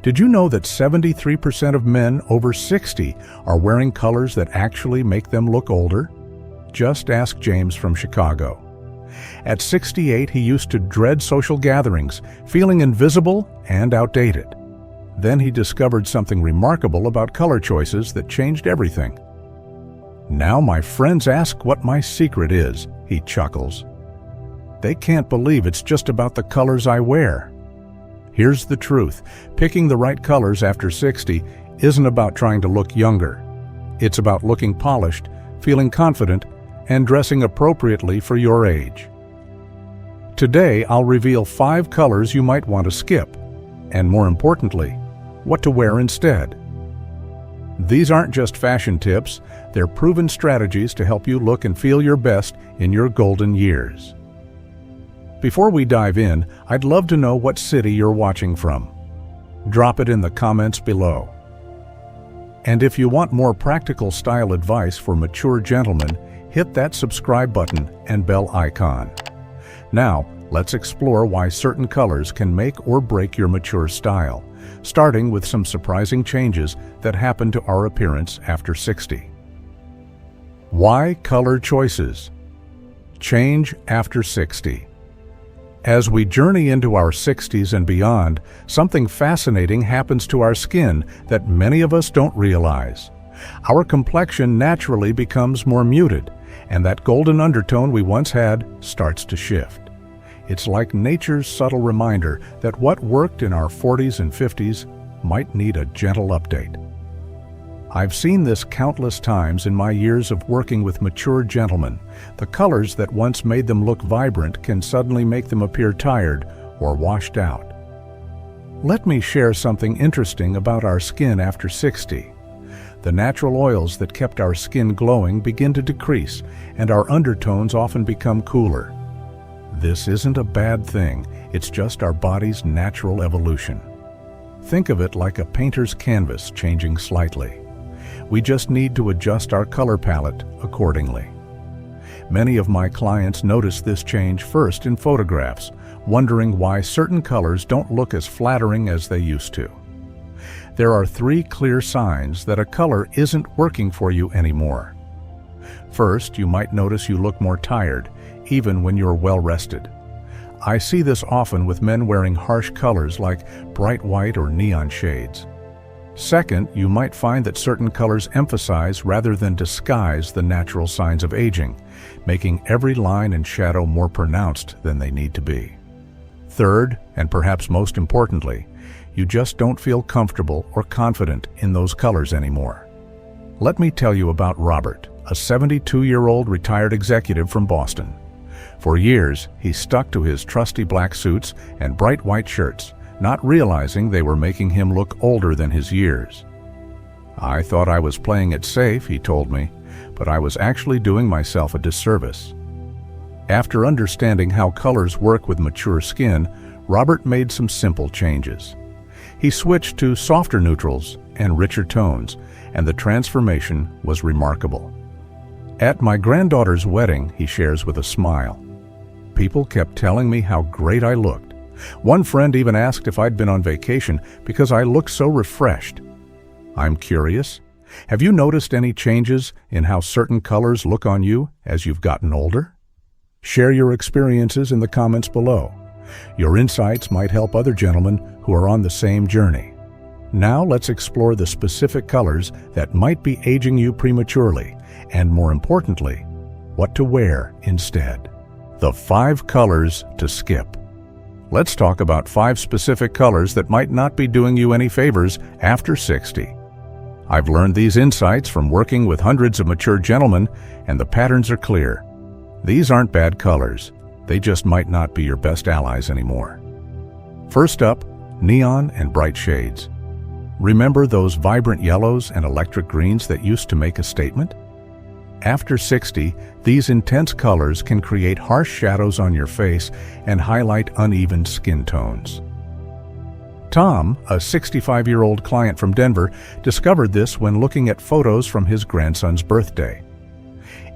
Did you know that 73% of men over 60 are wearing colors that actually make them look older? Just ask James from Chicago. At 68, he used to dread social gatherings, feeling invisible and outdated. Then he discovered something remarkable about color choices that changed everything. Now my friends ask what my secret is, he chuckles. They can't believe it's just about the colors I wear. Here's the truth. Picking the right colors after 60 isn't about trying to look younger. It's about looking polished, feeling confident, and dressing appropriately for your age. Today, I'll reveal 5 colors you might want to skip, and more importantly, what to wear instead. These aren't just fashion tips, they're proven strategies to help you look and feel your best in your golden years. Before we dive in, I'd love to know what city you're watching from. Drop it in the comments below. And if you want more practical style advice for mature gentlemen, hit that subscribe button and bell icon. Now, let's explore why certain colors can make or break your mature style, starting with some surprising changes that happen to our appearance after 60. Why color choices? Change after 60. As we journey into our 60s and beyond, something fascinating happens to our skin that many of us don't realize. Our complexion naturally becomes more muted, and that golden undertone we once had starts to shift. It's like nature's subtle reminder that what worked in our 40s and 50s might need a gentle update. I've seen this countless times in my years of working with mature gentlemen. The colors that once made them look vibrant can suddenly make them appear tired or washed out. Let me share something interesting about our skin after 60. The natural oils that kept our skin glowing begin to decrease, and our undertones often become cooler. This isn't a bad thing, it's just our body's natural evolution. Think of it like a painter's canvas changing slightly. We just need to adjust our color palette accordingly. Many of my clients notice this change first in photographs, wondering why certain colors don't look as flattering as they used to. There are 3 clear signs that a color isn't working for you anymore. First, you might notice you look more tired, even when you're well rested. I see this often with men wearing harsh colors like bright white or neon shades. Second, you might find that certain colors emphasize rather than disguise the natural signs of aging, making every line and shadow more pronounced than they need to be. Third, and perhaps most importantly, you just don't feel comfortable or confident in those colors anymore. Let me tell you about Robert, a 72-year-old retired executive from Boston. For years, he stuck to his trusty black suits and bright white shirts, not realizing they were making him look older than his years. I thought I was playing it safe, he told me, but I was actually doing myself a disservice. After understanding how colors work with mature skin, Robert made some simple changes. He switched to softer neutrals and richer tones, and the transformation was remarkable. At my granddaughter's wedding, he shares with a smile, people kept telling me how great I looked. One friend even asked if I'd been on vacation because I looked so refreshed. I'm curious, have you noticed any changes in how certain colors look on you as you've gotten older? Share your experiences in the comments below. Your insights might help other gentlemen who are on the same journey. Now let's explore the specific colors that might be aging you prematurely, and more importantly, what to wear instead. The 5 colors to skip. Let's talk about 5 specific colors that might not be doing you any favors after 60. I've learned these insights from working with hundreds of mature gentlemen, and the patterns are clear. These aren't bad colors. They just might not be your best allies anymore. First up, neon and bright shades. Remember those vibrant yellows and electric greens that used to make a statement? After 60, these intense colors can create harsh shadows on your face and highlight uneven skin tones. Tom, a 65-year-old client from Denver, discovered this when looking at photos from his grandson's birthday.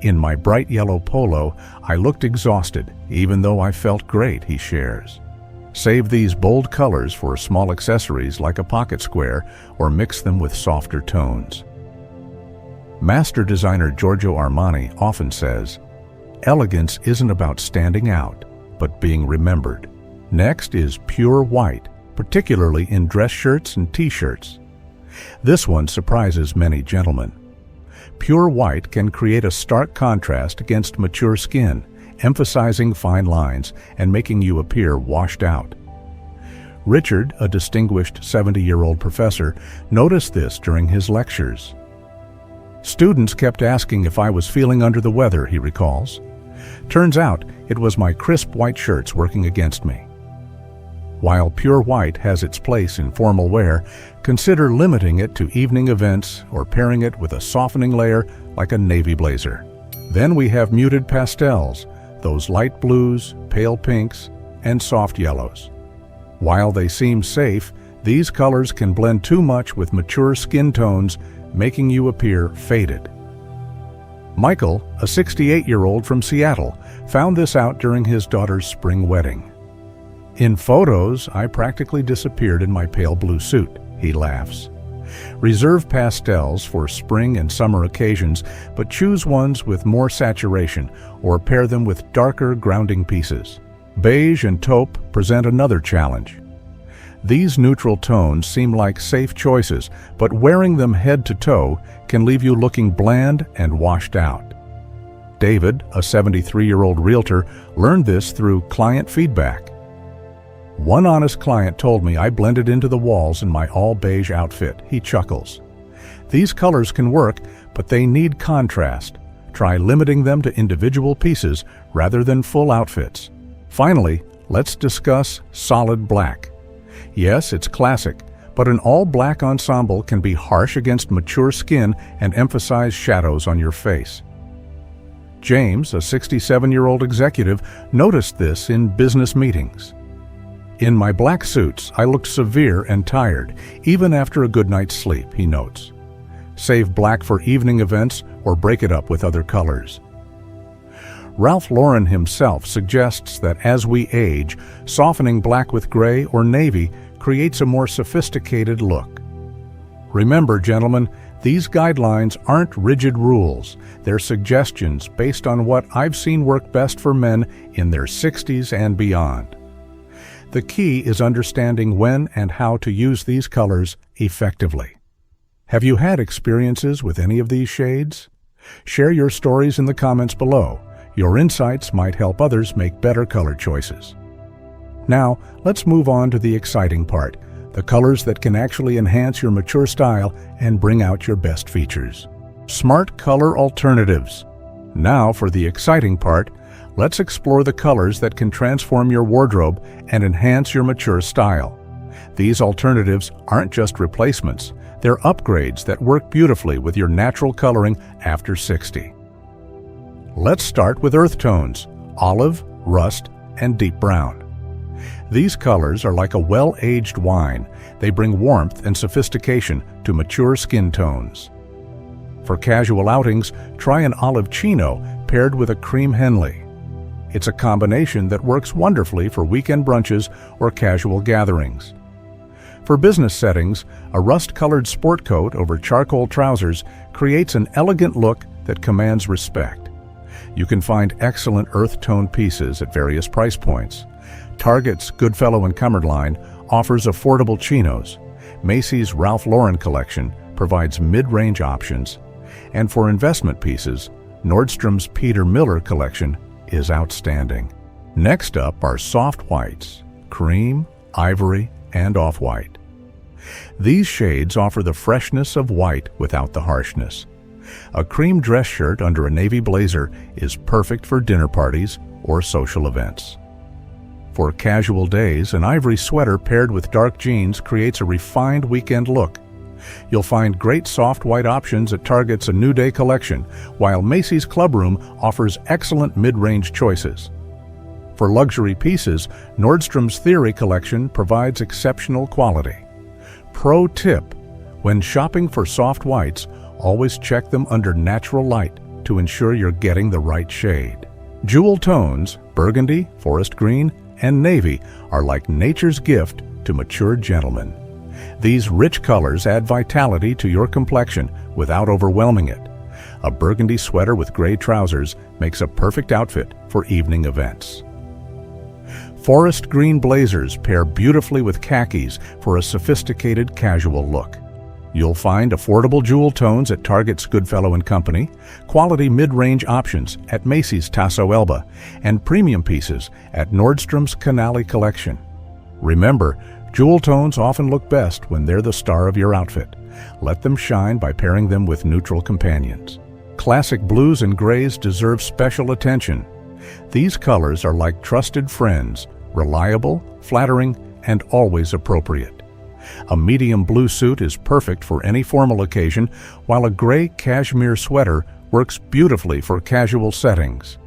In my bright yellow polo, I looked exhausted, even though I felt great, he shares. Save these bold colors for small accessories like a pocket square or mix them with softer tones. Master designer Giorgio Armani often says, "Elegance isn't about standing out, but being remembered." Next is pure white, particularly in dress shirts and t-shirts. This one surprises many gentlemen. Pure white can create a stark contrast against mature skin, emphasizing fine lines and making you appear washed out. Richard, a distinguished 70-year-old professor, noticed this during his lectures. Students kept asking if I was feeling under the weather, he recalls. Turns out it was my crisp white shirts working against me. While pure white has its place in formal wear, consider limiting it to evening events or pairing it with a softening layer like a navy blazer. Then we have muted pastels, those light blues, pale pinks, and soft yellows. While they seem safe, these colors can blend too much with mature skin tones, making you appear faded. Michael, a 68-year-old from Seattle, found this out during his daughter's spring wedding. "In photos, I practically disappeared in my pale blue suit," he laughs. Reserve pastels for spring and summer occasions, but choose ones with more saturation or pair them with darker grounding pieces. Beige and taupe present another challenge. These neutral tones seem like safe choices, but wearing them head to toe can leave you looking bland and washed out. David, a 73-year-old realtor, learned this through client feedback. "One honest client told me I blended into the walls in my all-beige outfit," he chuckles. These colors can work, but they need contrast. Try limiting them to individual pieces rather than full outfits. Finally, let's discuss solid black. Yes, it's classic, but an all-black ensemble can be harsh against mature skin and emphasize shadows on your face. James, a 67-year-old executive, noticed this in business meetings. "In my black suits, I looked severe and tired, even after a good night's sleep," he notes. Save black for evening events or break it up with other colors. Ralph Lauren himself suggests that as we age, softening black with gray or navy creates a more sophisticated look. Remember, gentlemen, these guidelines aren't rigid rules. They're suggestions based on what I've seen work best for men in their 60s and beyond. The key is understanding when and how to use these colors effectively. Have you had experiences with any of these shades? Share your stories in the comments below. Your insights might help others make better color choices. Now, let's move on to the exciting part, the colors that can actually enhance your mature style and bring out your best features. Smart color alternatives. Now for the exciting part, let's explore the colors that can transform your wardrobe and enhance your mature style. These alternatives aren't just replacements, they're upgrades that work beautifully with your natural coloring after 60. Let's start with earth tones, olive, rust, and deep brown. These colors are like a well-aged wine. They bring warmth and sophistication to mature skin tones. For casual outings, try an olive chino paired with a cream Henley. It's a combination that works wonderfully for weekend brunches or casual gatherings. For business settings, a rust-colored sport coat over charcoal trousers creates an elegant look that commands respect. You can find excellent earth tone pieces at various price points. Target's Goodfellow and Cumberline offers affordable chinos. Macy's Ralph Lauren collection provides mid-range options. And for investment pieces, Nordstrom's Peter Miller collection is outstanding. Next up are soft whites, cream, ivory, and off-white. These shades offer the freshness of white without the harshness. A cream dress shirt under a navy blazer is perfect for dinner parties or social events. For casual days, an ivory sweater paired with dark jeans creates a refined weekend look. You'll find great soft white options at Target's A New Day collection, while Macy's Clubroom offers excellent mid-range choices. For luxury pieces, Nordstrom's Theory collection provides exceptional quality. Pro tip: when shopping for soft whites, always check them under natural light to ensure you're getting the right shade. Jewel tones, burgundy, forest green, and navy are like nature's gift to mature gentlemen. These rich colors add vitality to your complexion without overwhelming it. A burgundy sweater with gray trousers makes a perfect outfit for evening events. Forest green blazers pair beautifully with khakis for a sophisticated casual look. You'll find affordable jewel tones at Target's Goodfellow & Company, quality mid-range options at Macy's Tasso Elba, and premium pieces at Nordstrom's Canali Collection. Remember, jewel tones often look best when they're the star of your outfit. Let them shine by pairing them with neutral companions. Classic blues and grays deserve special attention. These colors are like trusted friends, reliable, flattering, and always appropriate. A medium blue suit is perfect for any formal occasion, while a gray cashmere sweater works beautifully for casual settings.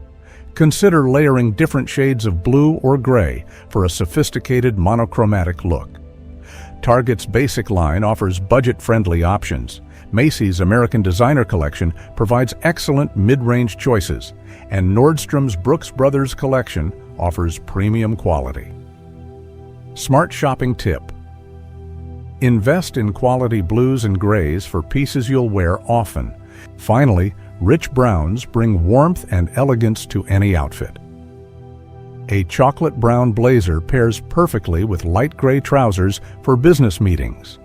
Consider layering different shades of blue or gray for a sophisticated monochromatic look. Target's basic line offers budget-friendly options. Macy's American Designer Collection provides excellent mid-range choices, and Nordstrom's Brooks Brothers Collection offers premium quality. Smart shopping tip. Invest in quality blues and grays for pieces you'll wear often. Finally, rich browns bring warmth and elegance to any outfit. A chocolate brown blazer pairs perfectly with light gray trousers for business meetings.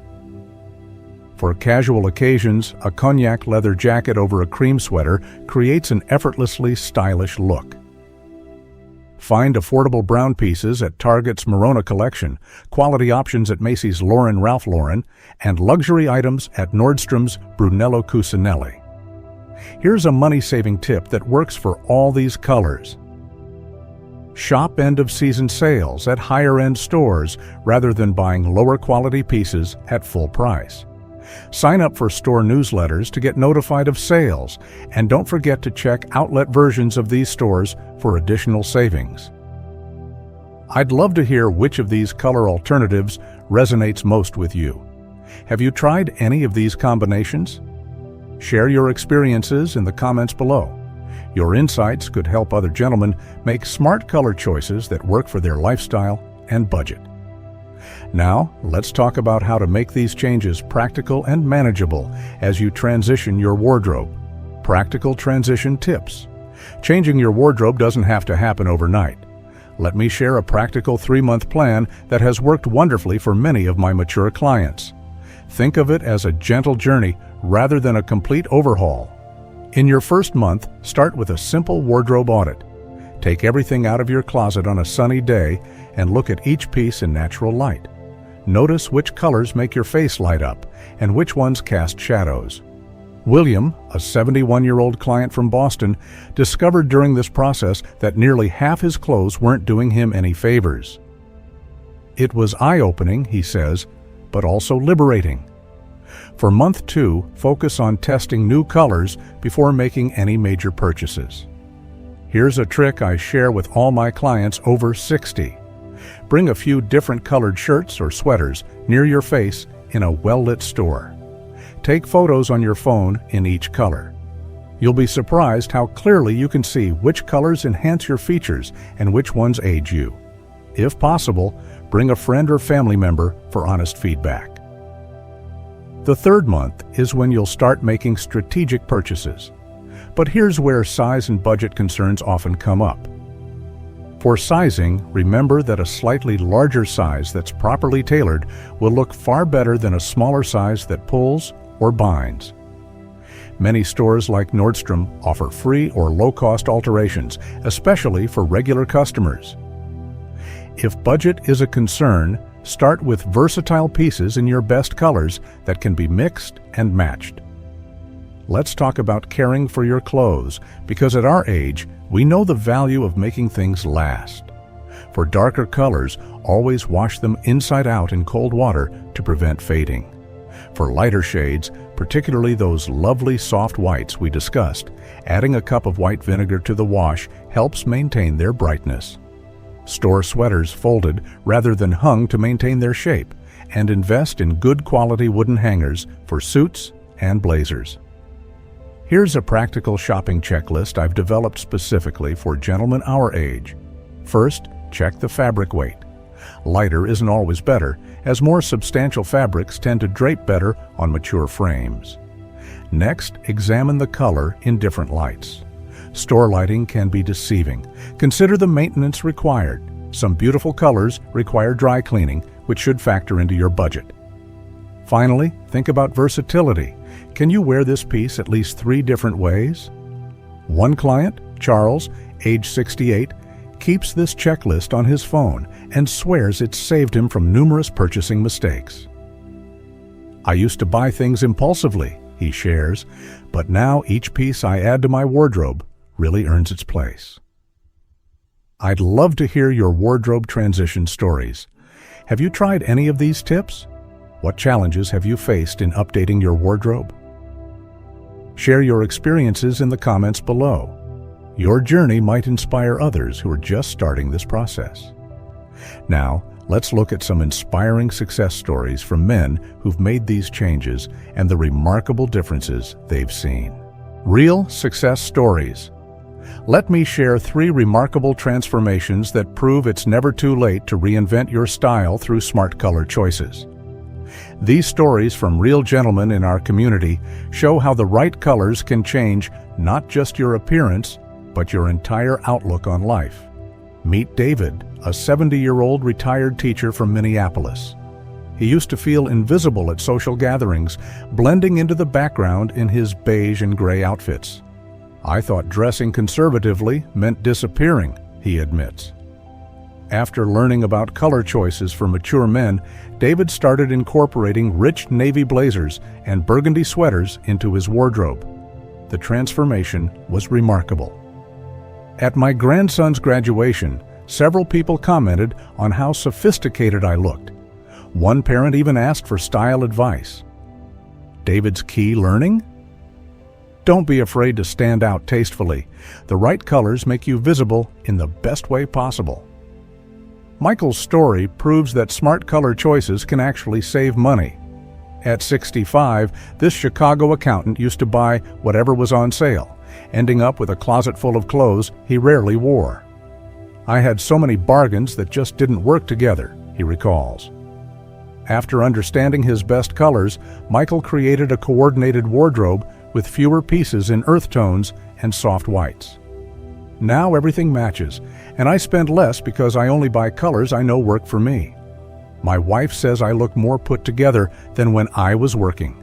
For casual occasions, a cognac leather jacket over a cream sweater creates an effortlessly stylish look. Find affordable brown pieces at Target's Morona Collection, quality options at Macy's Lauren Ralph Lauren, and luxury items at Nordstrom's Brunello Cucinelli. Here's a money-saving tip that works for all these colors. Shop end-of-season sales at higher-end stores rather than buying lower-quality pieces at full price. Sign up for store newsletters to get notified of sales, and don't forget to check outlet versions of these stores for additional savings. I'd love to hear which of these color alternatives resonates most with you. Have you tried any of these combinations? Share your experiences in the comments below. Your insights could help other gentlemen make smart color choices that work for their lifestyle and budget. Now, let's talk about how to make these changes practical and manageable as you transition your wardrobe. Practical transition tips. Changing your wardrobe doesn't have to happen overnight. Let me share a practical 3-month plan that has worked wonderfully for many of my mature clients. Think of it as a gentle journey rather than a complete overhaul. In your first month, start with a simple wardrobe audit. Take everything out of your closet on a sunny day and look at each piece in natural light. Notice which colors make your face light up and which ones cast shadows. William, a 71-year-old client from Boston, discovered during this process that nearly half his clothes weren't doing him any favors. It was eye-opening, he says, but also liberating. For month 2, focus on testing new colors before making any major purchases. Here's a trick I share with all my clients over 60. Bring a few different colored shirts or sweaters near your face in a well-lit store. Take photos on your phone in each color. You'll be surprised how clearly you can see which colors enhance your features and which ones age you. If possible, bring a friend or family member for honest feedback. The 3rd month is when you'll start making strategic purchases. But here's where size and budget concerns often come up. For sizing, remember that a slightly larger size that's properly tailored will look far better than a smaller size that pulls or binds. Many stores like Nordstrom offer free or low-cost alterations, especially for regular customers. If budget is a concern, start with versatile pieces in your best colors that can be mixed and matched. Let's talk about caring for your clothes, because at our age, we know the value of making things last. For darker colors, always wash them inside out in cold water to prevent fading. For lighter shades, particularly those lovely soft whites we discussed, adding a cup of white vinegar to the wash helps maintain their brightness. Store sweaters folded rather than hung to maintain their shape, and invest in good quality wooden hangers for suits and blazers. Here's a practical shopping checklist I've developed specifically for gentlemen our age. First, check the fabric weight. Lighter isn't always better, as more substantial fabrics tend to drape better on mature frames. Next, examine the color in different lights. Store lighting can be deceiving. Consider the maintenance required. Some beautiful colors require dry cleaning, which should factor into your budget. Finally, think about versatility. Can you wear this piece at least 3 different ways? One client, Charles, age 68, keeps this checklist on his phone and swears it's saved him from numerous purchasing mistakes. I used to buy things impulsively, he shares, but now each piece I add to my wardrobe really earns its place. I'd love to hear your wardrobe transition stories. Have you tried any of these tips? What challenges have you faced in updating your wardrobe? Share your experiences in the comments below. Your journey might inspire others who are just starting this process. Now, let's look at some inspiring success stories from men who've made these changes and the remarkable differences they've seen. Real success stories. Let me share 3 remarkable transformations that prove it's never too late to reinvent your style through smart color choices. These stories from real gentlemen in our community show how the right colors can change not just your appearance, but your entire outlook on life. Meet David, a 70-year-old retired teacher from Minneapolis. He used to feel invisible at social gatherings, blending into the background in his beige and gray outfits. I thought dressing conservatively meant disappearing, he admits. After learning about color choices for mature men, David started incorporating rich navy blazers and burgundy sweaters into his wardrobe. The transformation was remarkable. At my grandson's graduation, several people commented on how sophisticated I looked. One parent even asked for style advice. David's key learning? Don't be afraid to stand out tastefully. The right colors make you visible in the best way possible. Michael's story proves that smart color choices can actually save money. At 65, this Chicago accountant used to buy whatever was on sale, ending up with a closet full of clothes he rarely wore. I had so many bargains that just didn't work together, he recalls. After understanding his best colors, Michael created a coordinated wardrobe with fewer pieces in earth tones and soft whites. Now everything matches, and I spend less because I only buy colors I know work for me. My wife says I look more put together than when I was working.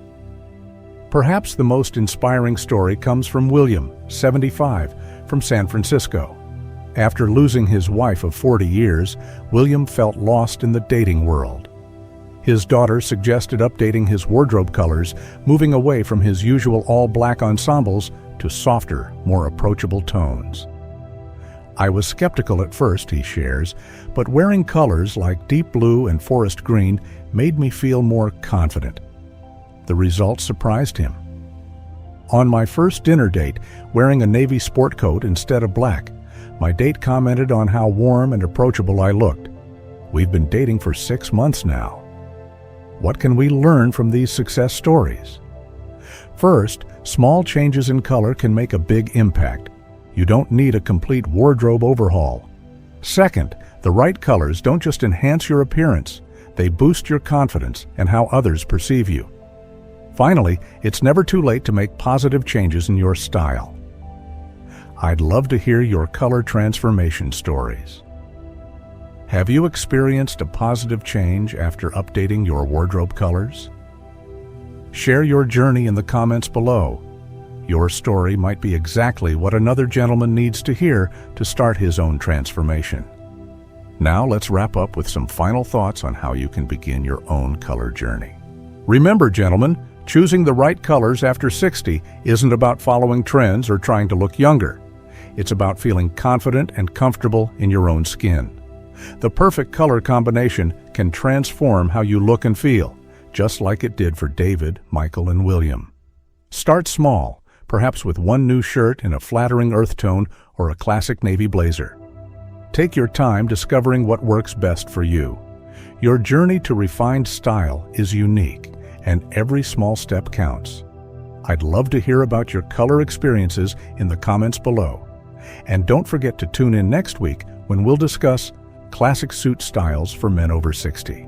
Perhaps the most inspiring story comes from William, 75, from San Francisco. After losing his wife of 40 years, William felt lost in the dating world. His daughter suggested updating his wardrobe colors, moving away from his usual all-black ensembles to softer, more approachable tones. I was skeptical at first, he shares, but wearing colors like deep blue and forest green made me feel more confident. The results surprised him. On my first dinner date, wearing a navy sport coat instead of black, my date commented on how warm and approachable I looked. We've been dating for 6 months now. What can we learn from these success stories? First, small changes in color can make a big impact. You don't need a complete wardrobe overhaul. Second, the right colors don't just enhance your appearance, they boost your confidence and how others perceive you. Finally, it's never too late to make positive changes in your style. I'd love to hear your color transformation stories. Have you experienced a positive change after updating your wardrobe colors? Share your journey in the comments below. Your story might be exactly what another gentleman needs to hear to start his own transformation. Now let's wrap up with some final thoughts on how you can begin your own color journey. Remember, gentlemen, choosing the right colors after 60 isn't about following trends or trying to look younger. It's about feeling confident and comfortable in your own skin. The perfect color combination can transform how you look and feel, just like it did for David, Michael, and William. Start small, perhaps with one new shirt in a flattering earth tone or a classic navy blazer. Take your time discovering what works best for you. Your journey to refined style is unique, and every small step counts. I'd love to hear about your color experiences in the comments below. And don't forget to tune in next week when we'll discuss classic suit styles for men over 60.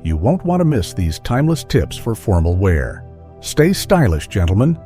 You won't want to miss these timeless tips for formal wear. Stay stylish, gentlemen.